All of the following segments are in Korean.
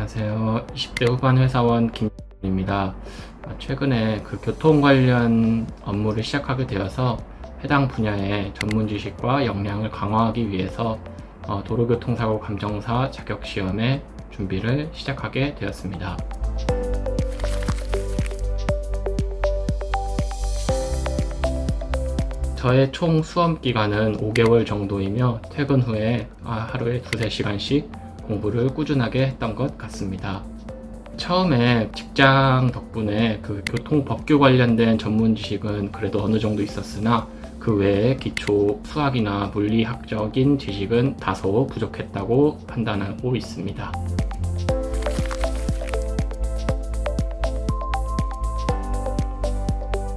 안녕하세요. 20대 후반 회사원 김입니다. 최근에 교통 관련 업무를 시작하게 되어서 해당 분야의 전문 지식과 역량을 강화하기 위해서 도로교통사고 감정사 자격시험의 준비를 시작하게 되었습니다. 저의 총 수험 기간은 5개월 정도이며 퇴근 후에 하루에 2-3시간씩 공부를 꾸준하게 했던 것 같습니다. 처음에 직장 덕분에 교통 법규 관련된 전문 지식은 그래도 어느 정도 있었으나 그 외에 기초 수학이나 물리학적인 지식은 다소 부족했다고 판단하고 있습니다.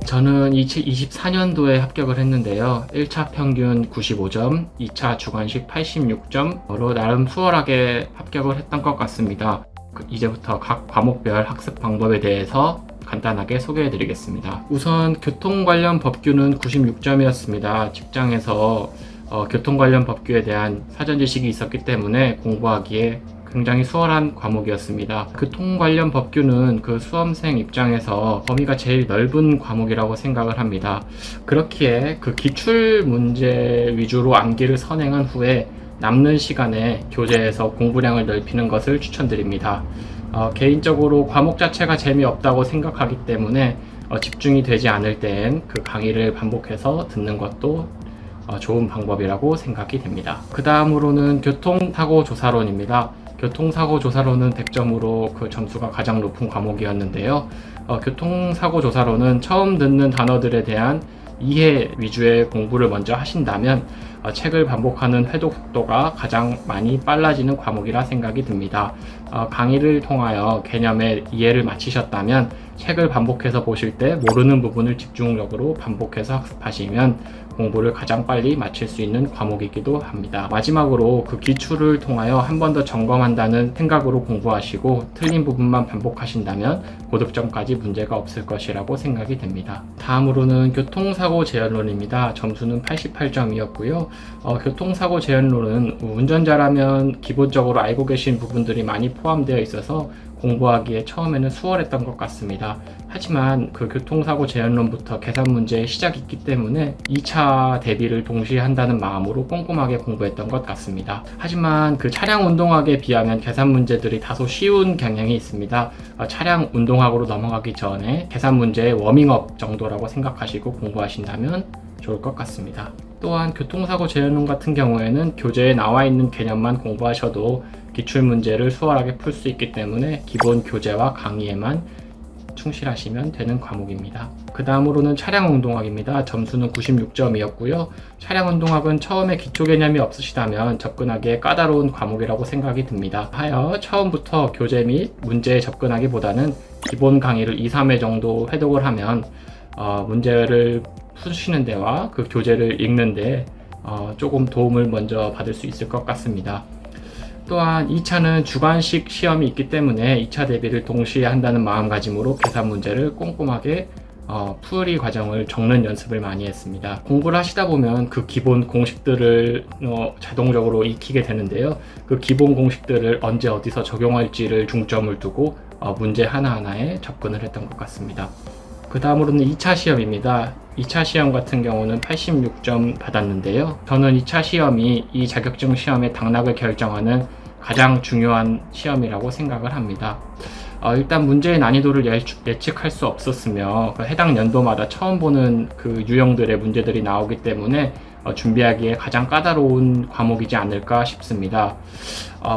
저는 2024년도에 합격을 했는데요. 1차 평균 95점, 2차 주관식 86점으로 나름 수월하게 합격을 했던 것 같습니다. 이제부터 각 과목별 학습 방법에 대해서 간단하게 소개해 드리겠습니다. 우선 교통 관련 법규는 96점이었습니다. 직장에서 교통 관련 법규에 대한 사전 지식이 있었기 때문에 공부하기에 굉장히 수월한 과목이었습니다. 교통 관련 법규는 수험생 입장에서 범위가 제일 넓은 과목이라고 생각을 합니다. 그렇기에 기출 문제 위주로 암기를 선행한 후에 남는 시간에 교재에서 공부량을 넓히는 것을 추천드립니다. 개인적으로 과목 자체가 재미없다고 생각하기 때문에 집중이 되지 않을 땐 강의를 반복해서 듣는 것도 좋은 방법이라고 생각이 됩니다. 그 다음으로는 교통사고 조사론입니다. 교통사고 조사론은 100점으로 점수가 가장 높은 과목이었는데요. 교통사고 조사론은 처음 듣는 단어들에 대한 이해 위주의 공부를 먼저 하신다면 책을 반복하는 회독 속도가 가장 많이 빨라지는 과목이라 생각이 듭니다. 강의를 통하여 개념의 이해를 마치셨다면 책을 반복해서 보실 때 모르는 부분을 집중적으로 반복해서 학습하시면 공부를 가장 빨리 마칠 수 있는 과목이기도 합니다. 마지막으로 기출을 통하여 한 번 더 점검한다는 생각으로 공부하시고 틀린 부분만 반복하신다면 고득점까지 문제가 없을 것이라고 생각이 됩니다. 다음으로는 교통사고 재현론입니다. 점수는 88점이었고요. 교통사고 재현론은 운전자라면 기본적으로 알고 계신 부분들이 많이 포함되어 있어서 공부하기에 처음에는 수월했던 것 같습니다. 하지만 교통사고 재현론부터 계산 문제의 시작이 있기 때문에 2차 대비를 동시에 한다는 마음으로 꼼꼼하게 공부했던 것 같습니다. 하지만 차량 운동학에 비하면 계산 문제들이 다소 쉬운 경향이 있습니다. 차량 운동학으로 넘어가기 전에 계산 문제의 워밍업 정도라고 생각하시고 공부하신다면 좋을 것 같습니다. 또한 교통사고 재현론 같은 경우에는 교재에 나와 있는 개념만 공부하셔도 기출문제를 수월하게 풀 수 있기 때문에 기본 교재와 강의에만 충실하시면 되는 과목입니다. 그 다음으로는 차량운동학입니다. 점수는 96점이었고요. 차량운동학은 처음에 기초 개념이 없으시다면 접근하기에 까다로운 과목이라고 생각이 듭니다. 하여 처음부터 교재 및 문제에 접근하기보다는 기본 강의를 2-3회 정도 회독을 하면 문제를 푸시는 데와 교재를 읽는 데 조금 도움을 먼저 받을 수 있을 것 같습니다. 또한 2차는 주관식 시험이 있기 때문에 2차 대비를 동시에 한다는 마음가짐으로 계산 문제를 꼼꼼하게 풀이 과정을 적는 연습을 많이 했습니다. 공부를 하시다 보면 기본 공식들을 자동적으로 익히게 되는데요. 기본 공식들을 언제 어디서 적용할지를 중점을 두고 문제 하나하나에 접근을 했던 것 같습니다. 그 다음으로는 2차 시험입니다. 2차 시험 같은 경우는 86점 받았는데요. 저는 2차 시험이 이 자격증 시험의 당락을 결정하는 가장 중요한 시험이라고 생각을 합니다. 일단 문제의 난이도를 예측할 수 없었으며 해당 연도마다 처음 보는 유형들의 문제들이 나오기 때문에 준비하기에 가장 까다로운 과목이지 않을까 싶습니다.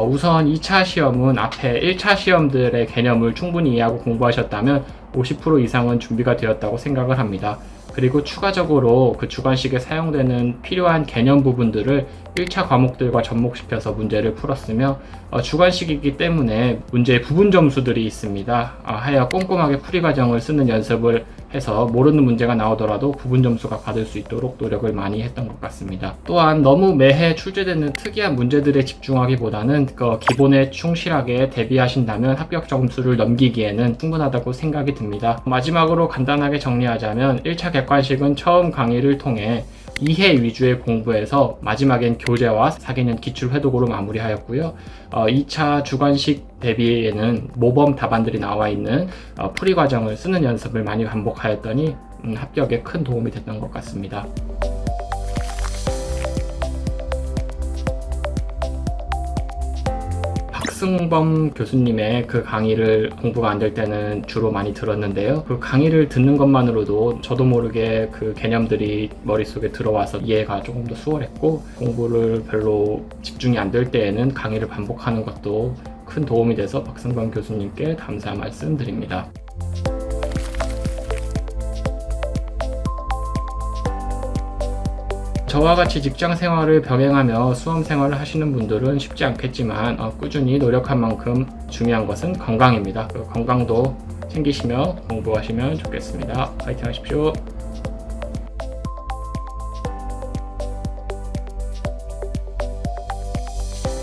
우선 2차 시험은 앞에 1차 시험들의 개념을 충분히 이해하고 공부하셨다면 50% 이상은 준비가 되었다고 생각을 합니다. 그리고 추가적으로 주관식에 사용되는 필요한 개념 부분들을 1차 과목들과 접목시켜서 문제를 풀었으며 주관식이기 때문에 문제의 부분 점수들이 있습니다. 하여 꼼꼼하게 풀이 과정을 쓰는 연습을 해서 모르는 문제가 나오더라도 부분 점수가 받을 수 있도록 노력을 많이 했던 것 같습니다. 또한 너무 매해 출제되는 특이한 문제들에 집중하기보다는 기본에 충실하게 대비하신다면 합격 점수를 넘기기에는 충분하다고 생각이 듭니다. 마지막으로 간단하게 정리하자면 1차 객관식은 처음 강의를 통해 2회 위주의 공부에서 마지막엔 교재와 사기는 기출회독으로 마무리하였고요. 2차 주관식 대비에는 모범 답안들이 나와 있는 풀이 과정을 쓰는 연습을 많이 반복하였더니 합격에 큰 도움이 됐던 것 같습니다. 박승범 교수님의 그 강의를 공부가 안 될 때는 주로 많이 들었는데요. 그 강의를 듣는 것만으로도 저도 모르게 그 개념들이 머릿속에 들어와서 이해가 조금 더 수월했고, 공부를 별로 집중이 안 될 때에는 강의를 반복하는 것도 큰 도움이 돼서 박승범 교수님께 감사 말씀드립니다. 저와 같이 직장 생활을 병행하며 수험 생활을 하시는 분들은 쉽지 않겠지만 꾸준히 노력한 만큼 중요한 것은 건강입니다. 건강도 챙기시며 공부하시면 좋겠습니다. 파이팅 하십시오.